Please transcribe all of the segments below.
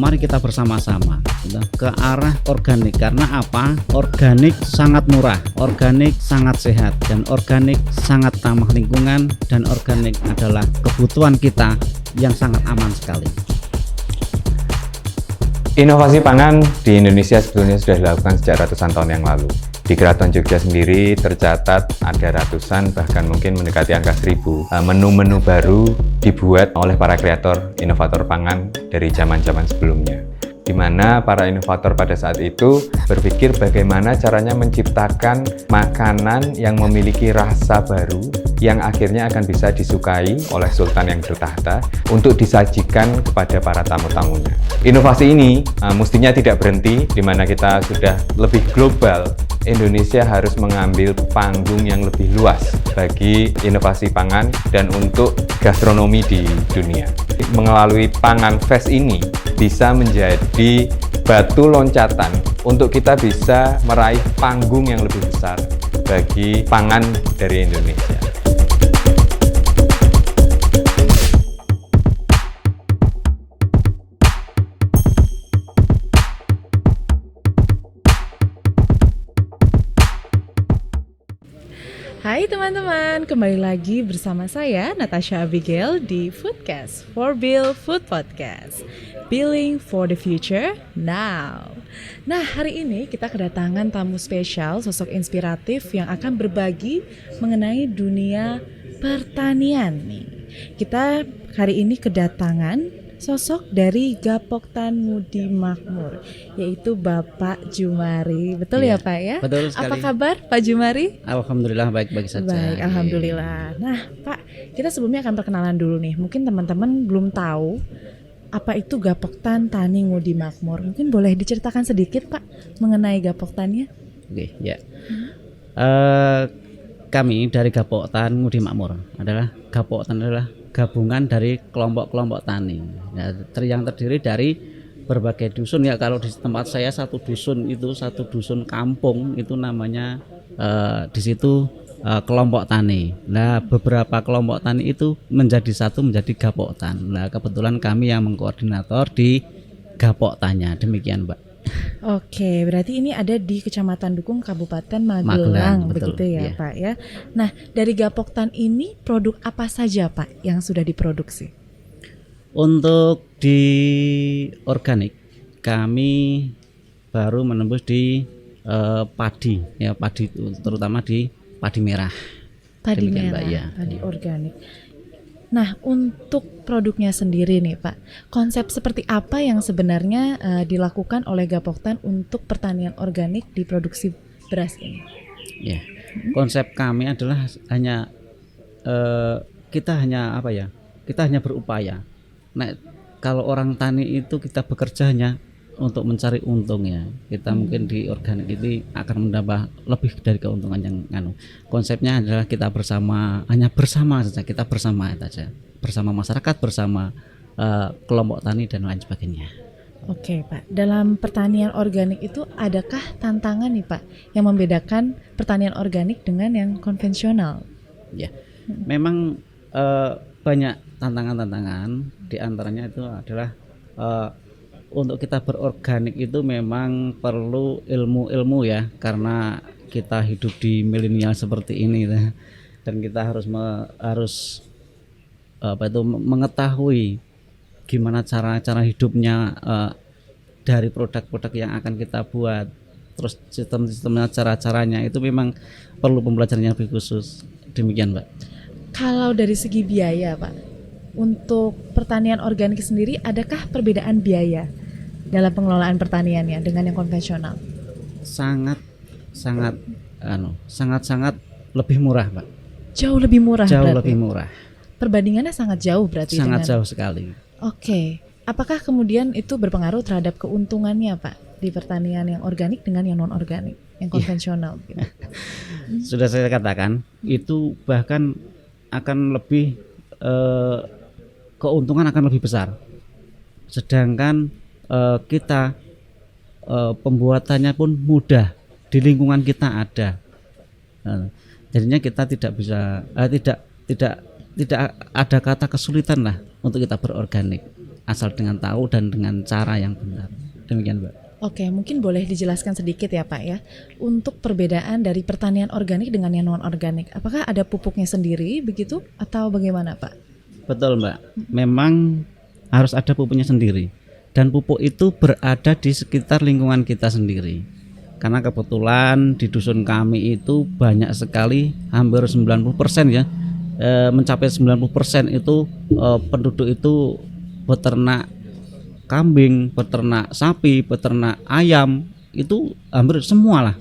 mari kita bersama-sama ke arah organik. Karena apa? Organik sangat murah, organik sangat sehat, dan organik sangat ramah lingkungan, dan organik adalah kebutuhan kita yang sangat aman sekali. Inovasi pangan di Indonesia sebetulnya sudah dilakukan sejak ratusan tahun yang lalu. Di Keraton Jogja sendiri tercatat ada ratusan, bahkan mungkin mendekati angka 1000 menu-menu baru dibuat oleh para kreator inovator pangan dari zaman-zaman sebelumnya. Di mana para inovator pada saat itu berpikir bagaimana caranya menciptakan makanan yang memiliki rasa baru yang akhirnya akan bisa disukai oleh sultan yang bertahta untuk disajikan kepada para tamu-tamunya. Inovasi ini mestinya tidak berhenti, di mana kita sudah lebih global. Indonesia harus mengambil panggung yang lebih luas bagi inovasi pangan dan untuk gastronomi di dunia. Melalui Pangan Fest ini bisa menjadi batu loncatan untuk kita bisa meraih panggung yang lebih besar bagi pangan dari Indonesia. Hai teman-teman, kembali lagi bersama saya Natasha Abigail di Foodcast for Bill Food Podcast, Building for the Future Now. Nah, hari ini kita kedatangan tamu spesial, sosok inspiratif yang akan berbagi mengenai dunia pertanian nih. Kita hari ini kedatangan sosok dari Gapoktan Ngudi Makmur, yaitu Bapak Jumari. Betul ya Pak ya? Betul sekali. Apa kabar Pak Jumari? Alhamdulillah baik-baik saja. Baik, alhamdulillah. Nah Pak, kita sebelumnya akan perkenalan dulu nih. Mungkin teman-teman belum tahu apa itu Gapoktan Tani Ngudi Makmur. Mungkin boleh diceritakan sedikit Pak mengenai Gapoktannya? Oke, ya. Kami dari Gapoktan Ngudi Makmur Gapoktan adalah gabungan dari kelompok-kelompok tani. Nah, yang terdiri dari berbagai dusun ya. Kalau di tempat saya satu dusun kampung itu namanya di situ kelompok tani. Nah, beberapa kelompok tani itu menjadi Gapoktan. Nah, kebetulan kami yang mengkoordinator di Gapoktannya. Demikian, Mbak. Oke, berarti ini ada di Kecamatan Dukung, Kabupaten Magelang, betul, begitu ya, iya. Pak ya. Nah, dari Gapoktan ini produk apa saja Pak yang sudah diproduksi? Untuk di organik kami baru menembus di padi ya, padi terutama di padi merah. Padi Demikian, merah, Mbak, ya. padi organik. Nah, untuk produknya sendiri nih Pak, konsep seperti apa yang sebenarnya dilakukan oleh Gapoktan untuk pertanian organik di produksi beras ini? Ya, konsep kami adalah hanya kita hanya berupaya. Nah, kalau orang tani itu kita bekerja hanya untuk mencari untung ya. Kita mungkin di organik ini akan menambah lebih dari keuntungan yang konsepnya adalah kita bersama saja, bersama masyarakat, bersama kelompok tani dan lain sebagainya. Oke Pak, dalam pertanian organik itu adakah tantangan nih Pak yang membedakan pertanian organik dengan yang konvensional? Ya, memang banyak tantangan-tantangan. Di antaranya itu adalah untuk kita berorganik itu memang perlu ilmu ya, karena kita hidup di milenial seperti ini dan kita harus mengetahui gimana cara hidupnya dari produk-produk yang akan kita buat, terus sistem-sistemnya, cara-caranya itu memang perlu pembelajaran yang lebih khusus. Demikian, Mbak. Kalau dari segi biaya Pak, untuk pertanian organik sendiri adakah perbedaan biaya dalam pengelolaan pertaniannya dengan yang konvensional? Sangat lebih murah, Pak. Jauh lebih murah. Lebih murah. Perbandingannya sangat jauh berarti. Jauh sekali. Oke. Apakah kemudian itu berpengaruh terhadap keuntungannya Pak di pertanian yang organik dengan yang non organik, yang konvensional? Gitu? Sudah saya katakan, itu bahkan akan lebih keuntungan akan lebih besar. Sedangkan kita pembuatannya pun mudah, di lingkungan kita ada. Jadinya kita tidak ada kata kesulitan lah untuk kita berorganik. asal dengan tahu dan dengan cara yang benar. Demikian, Mbak. Oke, mungkin boleh dijelaskan sedikit ya Pak ya, untuk perbedaan dari pertanian organik dengan yang non-organik. Apakah ada pupuknya sendiri begitu atau bagaimana Pak? Betul, Mbak. Memang harus ada pupuknya sendiri. Dan pupuk itu berada di sekitar lingkungan kita sendiri. Karena kebetulan di dusun kami itu banyak sekali, hampir 90% ya, mencapai 90% itu penduduk itu peternak kambing, peternak sapi, peternak ayam, itu hampir semua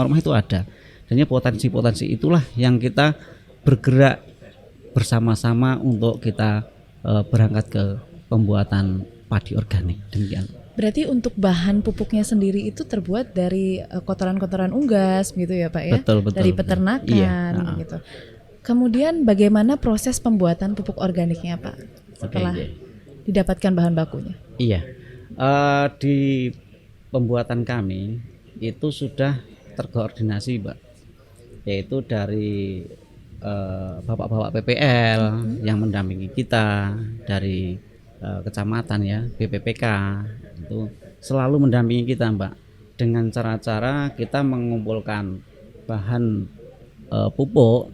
rumah itu ada. Dan potensi-potensi itulah yang kita bergerak bersama-sama untuk kita berangkat ke pembuatan padi organik. Demikian. Berarti untuk bahan pupuknya sendiri itu terbuat dari kotoran-kotoran unggas gitu ya Pak ya? Betul. Dari peternakan gitu. Kemudian bagaimana proses pembuatan pupuk organiknya Pak setelah didapatkan bahan bakunya? Iya, di pembuatan kami itu sudah terkoordinasi, Mbak, yaitu dari bapak-bapak PPL yang mendampingi kita, dari kecamatan ya, BPPK itu selalu mendampingi kita, Mbak, dengan cara-cara kita mengumpulkan bahan pupuk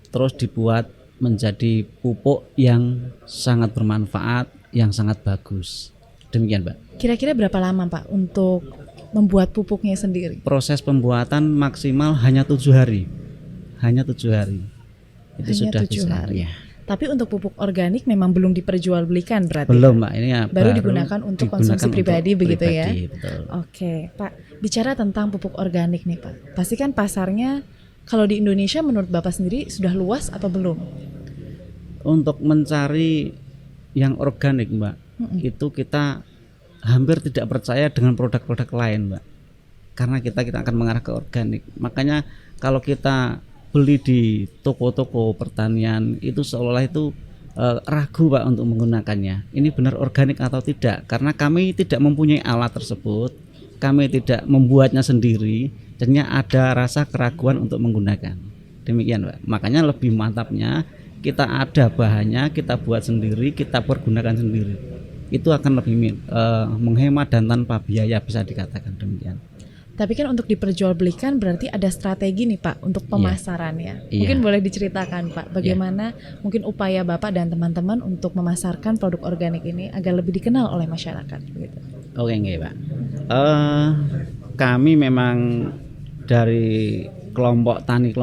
terus dibuat menjadi pupuk yang sangat bermanfaat, yang sangat bagus. Demikian, Mbak. Kira-kira berapa lama Pak untuk membuat pupuknya sendiri? Proses pembuatan maksimal hanya 7 hari. Hanya 7 hari. Itu Hanya sudah 7 bisa. hari. Ya. Tapi untuk pupuk organik memang belum diperjualbelikan berarti? Belum, Mbak. Ini ya baru digunakan untuk konsumsi pribadi begitu ya? Betul. Oke, Pak. Bicara tentang pupuk organik nih Pak. Pasti kan pasarnya kalau di Indonesia menurut Bapak sendiri sudah luas atau belum? Untuk mencari yang organik, Mbak, itu kita hampir tidak percaya dengan produk-produk lain, Mbak. Karena kita akan mengarah ke organik. Makanya kalau kita beli di toko-toko pertanian itu seolah-olah itu ragu, Pak, untuk menggunakannya. Ini benar organik atau tidak? Karena kami tidak mempunyai alat tersebut, kami tidak membuatnya sendiri, jadinya ada rasa keraguan untuk menggunakan. Demikian, Pak. Makanya lebih mantapnya kita ada bahannya, kita buat sendiri, kita pergunakan sendiri. Itu akan lebih menghemat dan tanpa biaya, bisa dikatakan demikian. Tapi kan untuk diperjualbelikan berarti ada strategi nih Pak untuk pemasarannya. Mungkin boleh diceritakan Pak bagaimana mungkin upaya Bapak dan teman-teman untuk memasarkan produk organik ini agar lebih dikenal oleh masyarakat gitu. Oke, nggih, Pak. Kami memang dari kelompok tani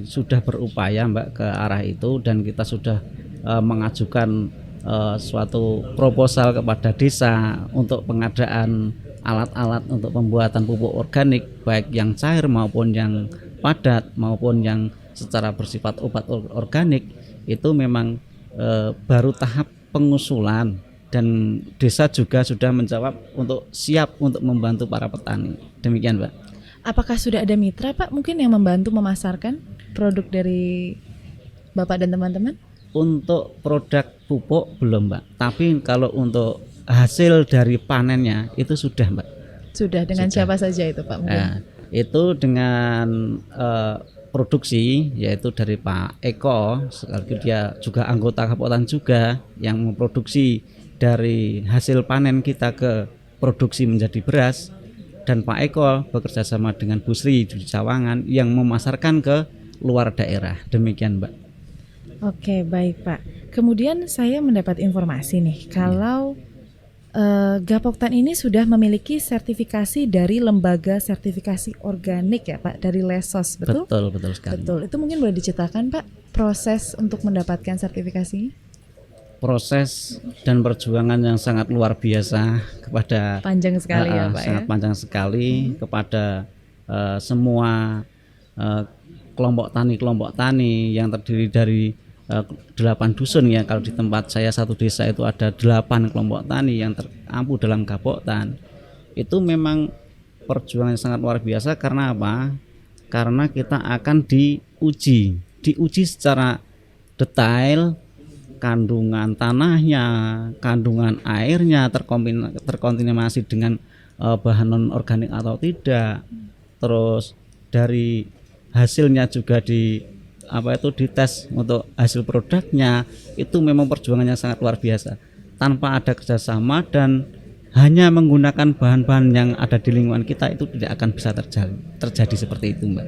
sudah berupaya, Mbak, ke arah itu, dan kita sudah mengajukan suatu proposal kepada desa untuk pengadaan alat-alat untuk pembuatan pupuk organik, baik yang cair maupun yang padat maupun yang secara bersifat obat organik. Itu memang baru tahap pengusulan, dan desa juga sudah menjawab untuk siap untuk membantu para petani. Demikian, Mbak. Apakah sudah ada mitra Pak mungkin yang membantu memasarkan produk dari Bapak dan teman-teman? Untuk produk pupuk belum, Mbak. Tapi kalau untuk hasil dari panennya itu sudah, Mbak. Sudah. Dengan siapa saja itu Pak? Nah, itu dengan produksi, yaitu dari Pak Eko, sekaligus dia juga anggota Kabupaten juga yang memproduksi dari hasil panen kita ke produksi menjadi beras, dan Pak Eko bekerja sama dengan Bu Sri di Sawangan yang memasarkan ke luar daerah. Demikian, Mbak. Oke, baik Pak. Kemudian saya mendapat informasi nih kalau Gapoktan ini sudah memiliki sertifikasi dari lembaga sertifikasi organik ya Pak, dari Lesos, betul? Betul sekali. Betul. Itu mungkin boleh diceritakan Pak proses untuk mendapatkan sertifikasi? Proses dan perjuangan yang sangat luar biasa kepada panjang sekali ya Pak, sangat panjang sekali kepada semua kelompok tani yang terdiri dari 8 dusun ya. Kalau di tempat saya satu desa itu ada 8 kelompok tani yang terampu dalam Gapoktan. Itu memang perjuangan yang sangat luar biasa. Karena apa? Karena kita akan diuji secara detail, kandungan tanahnya, kandungan airnya terkontaminasi dengan bahan non organik atau tidak. Terus dari hasilnya juga dites untuk hasil produknya. Itu memang perjuangannya sangat luar biasa. tanpa ada kerjasama dan hanya menggunakan bahan-bahan yang ada di lingkungan kita, itu tidak akan bisa terjadi seperti itu, Mbak.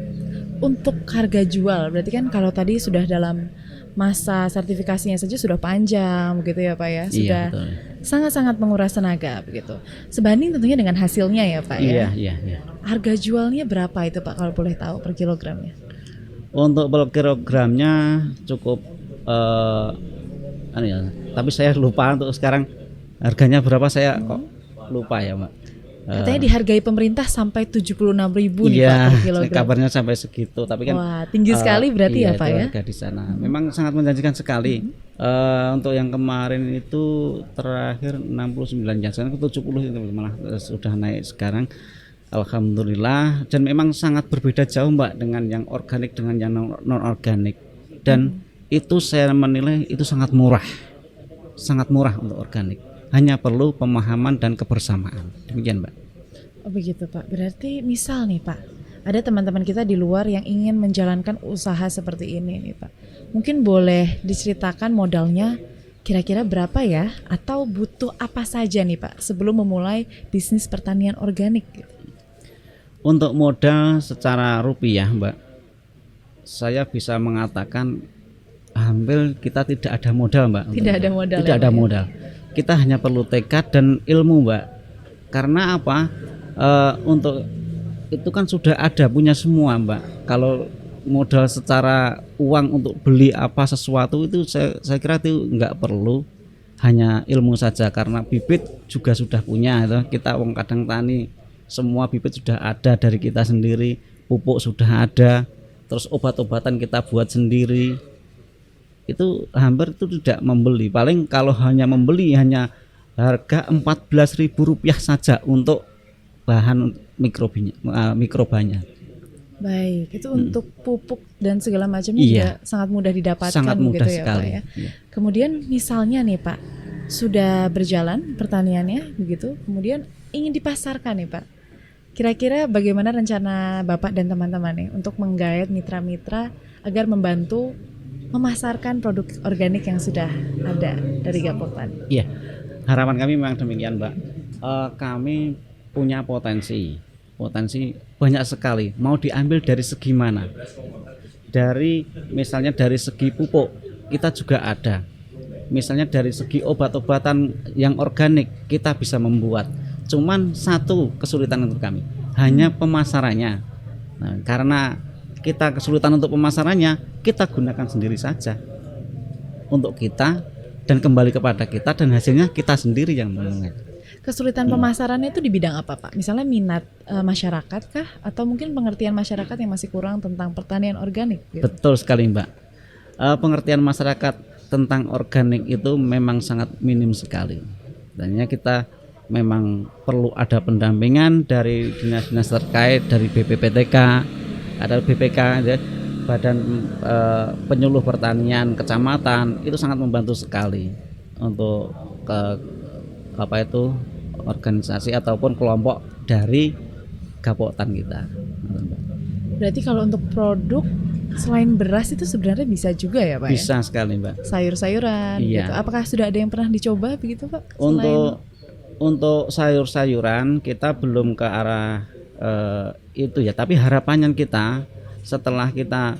Untuk harga jual, berarti kan kalau tadi sudah dalam masa sertifikasinya saja sudah panjang begitu ya Pak ya, sudah Iya, betul. sangat-sangat menguras tenaga begitu. Sebanding tentunya dengan hasilnya ya Pak ya. Iya. Harga jualnya berapa itu Pak kalau boleh tahu per kilogramnya? Untuk per kilogramnya cukup tapi saya lupa untuk sekarang harganya berapa, saya kok lupa ya, Mbak. Katanya dihargai pemerintah sampai 76.000 nih Iya, Pak per kilogram. kabarnya sampai segitu, tapi kan Wah, tinggi sekali berarti ya iya, Pak itu ya. harga di sana memang sangat menjanjikan sekali. Untuk yang kemarin itu terakhir 69 ya, sekarang ke 70 itu malah sudah naik sekarang. Alhamdulillah, dan memang sangat berbeda jauh Mbak dengan yang organik dengan yang non organik, dan itu saya menilai itu sangat murah untuk organik. Hanya perlu pemahaman dan kebersamaan. Demikian, Mbak. Oh begitu Pak. Berarti misal nih Pak, ada teman-teman kita di luar yang ingin menjalankan usaha seperti ini nih Pak. Mungkin boleh diceritakan modalnya kira-kira berapa ya? Atau butuh apa saja nih Pak sebelum memulai bisnis pertanian organik gitu? Untuk modal secara rupiah, Mbak, saya bisa mengatakan hampir kita tidak ada modal, Mbak. Tidak ada modal. Tidak ada modal. Kita hanya perlu tekad dan ilmu, Mbak. Karena apa? Untuk itu kan sudah ada punya semua, Mbak. Kalau modal secara uang untuk beli apa sesuatu itu saya kira itu nggak perlu, hanya ilmu saja, karena bibit juga sudah punya. Kita wong kadang tani, semua bibit sudah ada dari kita sendiri, pupuk sudah ada, terus obat-obatan kita buat sendiri. Itu hampir itu tidak membeli, paling kalau hanya membeli hanya harga Rp14.000 saja untuk bahan mikrobanya. Baik, itu untuk pupuk dan segala macamnya Iya, juga sangat mudah didapatkan sangat mudah begitu ya sekali. Pak ya. Iya. Kemudian misalnya nih Pak, sudah berjalan pertaniannya begitu, kemudian ingin dipasarkan nih Pak. Kira-kira bagaimana rencana Bapak dan teman-teman nih untuk menggait mitra-mitra agar membantu memasarkan produk organik yang sudah ada dari Gapok Tani? Iya, harapan kami memang demikian, Mbak. Kami punya potensi banyak sekali. Mau diambil dari segi mana? Dari misalnya dari segi pupuk kita juga ada. Misalnya dari segi obat-obatan yang organik kita bisa membuat. Cuman satu kesulitan untuk kami, hanya pemasarannya. Nah, karena kita kesulitan untuk pemasarannya, kita gunakan sendiri saja untuk kita dan kembali kepada kita, dan hasilnya kita sendiri yang mengenai. Kesulitan pemasarannya itu di bidang apa Pak? Misalnya minat masyarakat kah? Atau mungkin pengertian masyarakat yang masih kurang tentang pertanian organik gitu? Betul sekali, Mbak. Pengertian masyarakat tentang organik itu memang sangat minim sekali. Dan kita memang perlu ada pendampingan dari dinas-dinas terkait, dari BPPTK, ada BPK, Badan Penyuluh Pertanian Kecamatan, itu sangat membantu sekali untuk organisasi ataupun kelompok dari Gapotan kita. Berarti kalau untuk produk selain beras itu sebenarnya bisa juga ya Pak? Bisa sekali, Mbak. Sayur-sayuran Iya. gitu. Apakah sudah ada yang pernah dicoba begitu Pak? Untuk sayur-sayuran kita belum ke arah itu ya, tapi harapannya kita setelah kita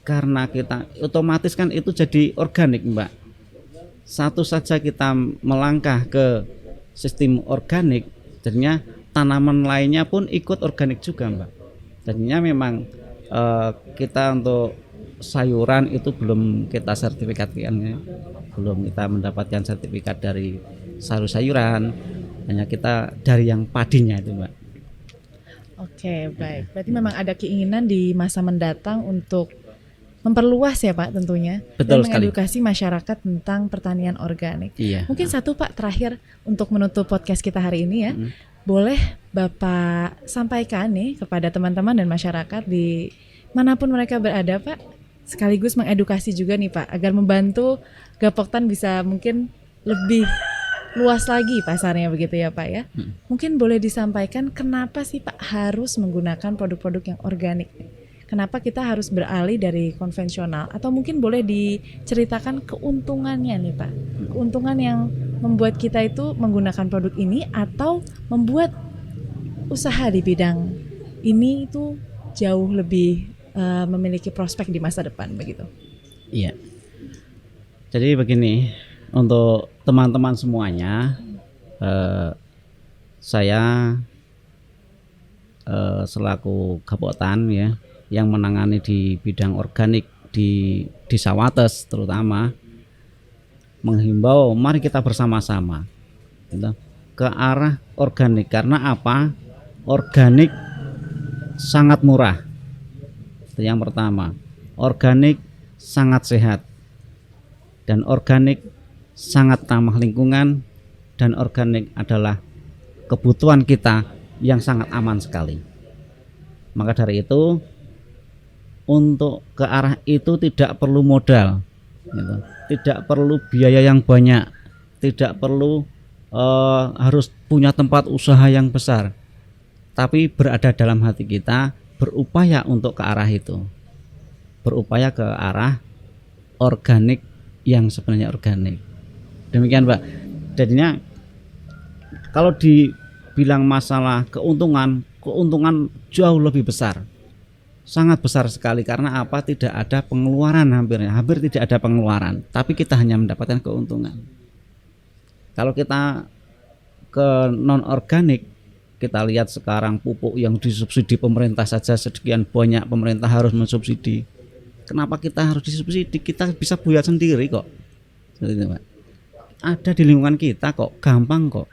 karena kita otomatis kan itu jadi organik, Mbak. Satu saja kita melangkah ke sistem organik, jadinya tanaman lainnya pun ikut organik juga, Mbak. Jadinya memang kita untuk sayuran itu belum kita sertifikatkan ya. Belum kita mendapatkan sertifikat dari sayur-sayuran, hanya kita dari yang padinya itu, Mbak. Oke, baik. Berarti memang ada keinginan di masa mendatang untuk memperluas ya Pak tentunya. Betul dan sekali. mengedukasi masyarakat tentang pertanian organik. Iya. Mungkin satu Pak terakhir untuk menutup podcast kita hari ini ya. Boleh Bapak sampaikan nih kepada teman-teman dan masyarakat di manapun mereka berada Pak, sekaligus mengedukasi juga nih Pak agar membantu Gapoktan bisa mungkin lebih luas lagi pasarnya begitu ya Pak ya. Mungkin boleh disampaikan kenapa sih Pak harus menggunakan produk-produk yang organik? kenapa kita harus beralih dari konvensional, atau mungkin boleh diceritakan keuntungannya nih Pak, keuntungan yang membuat kita itu menggunakan produk ini atau membuat usaha di bidang ini itu jauh lebih memiliki prospek di masa depan begitu. Iya. Jadi begini, untuk teman-teman semuanya, saya selaku Gapoktan ya, yang menangani di bidang organik di Desa Wates terutama, menghimbau mari kita bersama-sama gitu, ke arah organik. Karena apa? Organik sangat murah. Itu yang pertama. Organik sangat sehat, dan organik sangat ramah lingkungan, dan organik adalah kebutuhan kita yang sangat aman sekali. Maka dari itu, untuk ke arah itu tidak perlu modal gitu. Tidak perlu biaya yang banyak, tidak perlu harus punya tempat usaha yang besar, tapi berada dalam hati kita, berupaya untuk ke arah itu, berupaya ke arah organik yang sebenarnya organik. Demikian Pak. Jadinya kalau dibilang masalah keuntungan jauh lebih besar, sangat besar sekali. Karena apa? Tidak ada pengeluaran, hampir tidak ada pengeluaran, tapi kita hanya mendapatkan keuntungan. Kalau kita ke non organik, kita lihat sekarang pupuk yang disubsidi pemerintah saja sekian banyak, pemerintah harus mensubsidi. Kenapa kita harus disubsidi? Kita bisa buat sendiri kok. Seperti itu, Pak. Ada di lingkungan kita kok, gampang kok.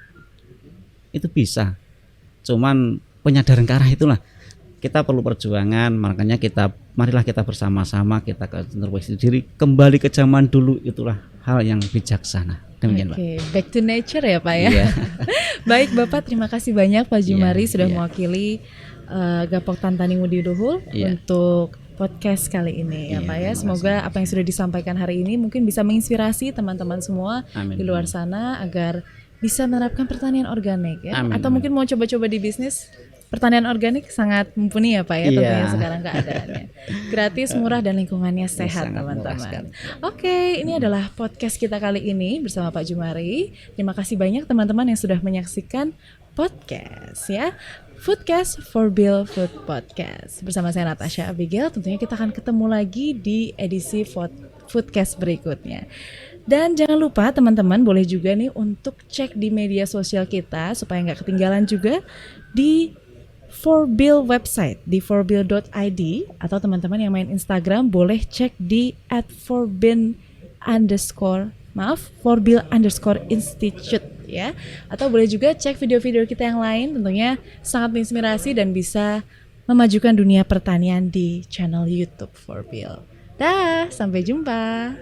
Itu bisa. Cuman penyadaran ke arah itulah kita perlu perjuangan. Makanya marilah kita bersama-sama, kita introspeksi diri, kembali ke zaman dulu. Itulah hal yang bijaksana. Demikian, Pak. Oke, back to nature ya Pak ya. Iya. Baik Bapak, terima kasih banyak Pak Jumari Iya, sudah iya. mewakili Gapoktan Tani Ngudi Luhur Iya. untuk podcast kali ini ya Iya, Pak ya. terima Semoga apa yang sudah disampaikan hari ini mungkin bisa menginspirasi teman-teman semua Amin. di luar sana agar bisa menerapkan pertanian organik ya. Amin, Atau amin. mungkin mau coba-coba di bisnis. Pertanian organik sangat mumpuni ya Pak ya, tentunya Iya. sekarang keadaannya. Gratis, murah, dan lingkungannya sehat sangat murah teman-teman. sekali. Oke, ini adalah podcast kita kali ini bersama Pak Jumari. Terima kasih banyak teman-teman yang sudah menyaksikan podcast ya. Foodcast for Bill Food Podcast. Bersama saya Natasha Abigail, tentunya kita akan ketemu lagi di edisi Foodcast berikutnya. Dan jangan lupa teman-teman boleh juga nih untuk cek di media sosial kita supaya nggak ketinggalan juga di Forbill website di forbill.id, atau teman-teman yang main Instagram boleh cek di @forbill_institute ya. Atau boleh juga cek video-video kita yang lain, tentunya sangat menginspirasi dan bisa memajukan dunia pertanian di channel YouTube Forbill. Dah, sampai jumpa.